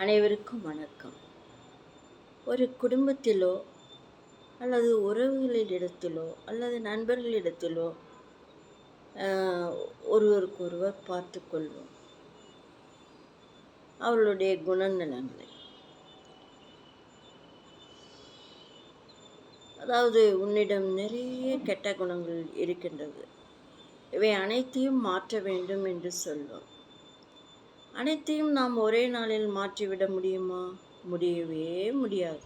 அனைவருக்கும் வணக்கம். ஒரு குடும்பத்திலோ அல்லது உறவுகளிடத்திலோ அல்லது நண்பர்களிடத்திலோ ஒருவருக்கொருவர் பார்த்து கொள்வோம் அவர்களுடைய குணநலங்களை. அதாவது, உன்னிடம் நிறைய கெட்ட குணங்கள் இருக்கின்றது, இவை அனைத்தையும் மாற்ற வேண்டும் என்று சொல்வோம். அனைத்தையும் நாம் ஒரே நாளில் மாற்றிவிட முடியுமா? முடியவே முடியாது.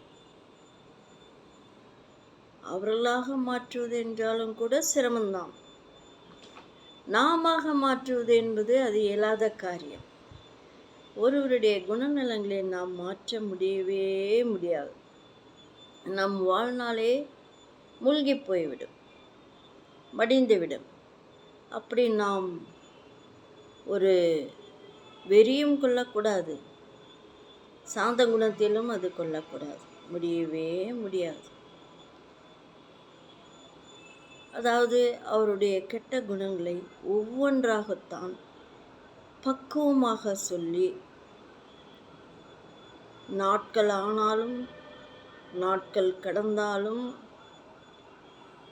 அவர்களாக மாற்றுவது என்றாலும் கூட சிரமம்தான். நாம மாற்றுவது என்பது அது இயலாத காரியம். ஒருவருடைய குணநலங்களை நாம் மாற்ற முடியவே முடியாது. நம் வாழ்நாளே மூழ்கி போய்விடும், மடிந்துவிடும். அப்படி நாம் ஒரு வெறியும் கொள்ளக்கூடாது, சாந்த குணத்திலும் அது கொள்ளக்கூடாது, முடியவே முடியாது. அதாவது, அவருடைய கெட்ட குணங்களை ஒவ்வொன்றாகத்தான் பக்குவமாக சொல்லி, நாட்கள் ஆனாலும் நாட்கள் கடந்தாலும்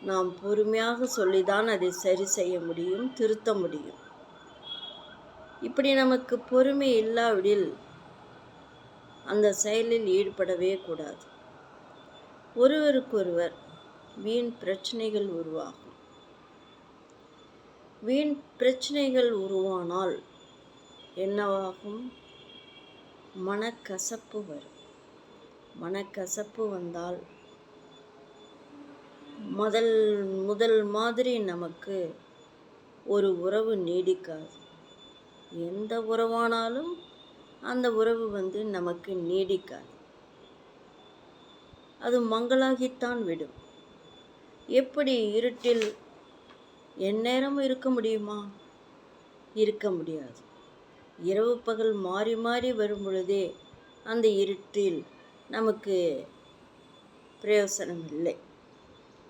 நாம் பொறுமையாக சொல்லிதான் அதை சரி செய்ய முடியும், திருத்த முடியும். இப்படி நமக்கு பொறுமை இல்லாவிடில் அந்த செயலில் ஈடுபடவே கூடாது. ஒருவருக்கொருவர் வீண் பிரச்சனைகள் உருவாகும். வீண் பிரச்சனைகள் உருவானால் என்னவாகும்? மனக்கசப்பு வரும். மனக்கசப்பு வந்தால் முதல் மாதிரி நமக்கு ஒரு உறவு நீடிக்காது. எந்த உறவானாலும் அந்த உறவு நமக்கு நீடிக்காது. அது மங்களாகித்தான் விடும். எப்படி இருட்டில் எந்நேரமும் இருக்க முடியுமா? இருக்க முடியாது. இரவு பகல் மாறி மாறி வரும் பொழுதே அந்த இருட்டில் நமக்கு பிரயோசனம் இல்லை.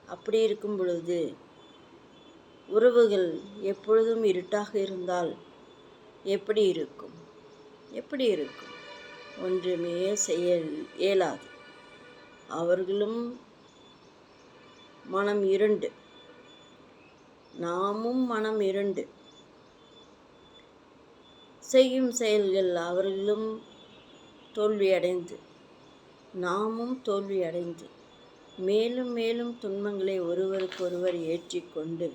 அப்படி இருக்கும் பொழுது உறவுகள் எப்பொழுதும் இருட்டாக இருந்தால் எப்படி இருக்கும்? எப்படி இருக்கும்? ஒன்றுமே செய்ய இயலாது. அவர்களும் மனம் இருண்டு, நாமும் மனம் இருண்டு செய்யும் செயல்கள் அவர்களும் தோல்வியடைந்து நாமும் தோல்வியடைந்து மேலும் மேலும் துன்பங்களை ஒருவருக்கொருவர் ஏற்றிக்கொண்டு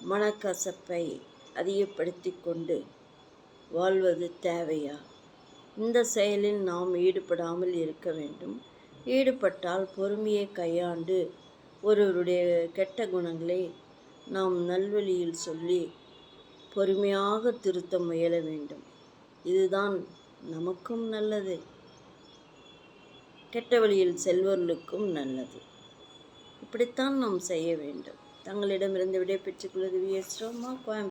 மனக்கசப்பை அதிகப்படுத்தி கொண்டு வாழ்வது தேவையா? இந்த செயலில் நாம் ஈடுபடாமல் இருக்க வேண்டும். ஈடுபட்டால் பொறுமையை கையாண்டு ஒருவருடைய கெட்ட குணங்களை நாம் நல்வழியில் சொல்லி பொறுமையாக திருத்த முயல வேண்டும். இதுதான் நமக்கும் நல்லது, கெட்ட வழியில் செல்வர்களுக்கும் நல்லது. இப்படித்தான் நாம் செய்ய வேண்டும். தங்களிடமிருந்து விடை பெற்றுக் கொள்வது வி.எஸ். ரோமா, கோயம்புத்தூர்.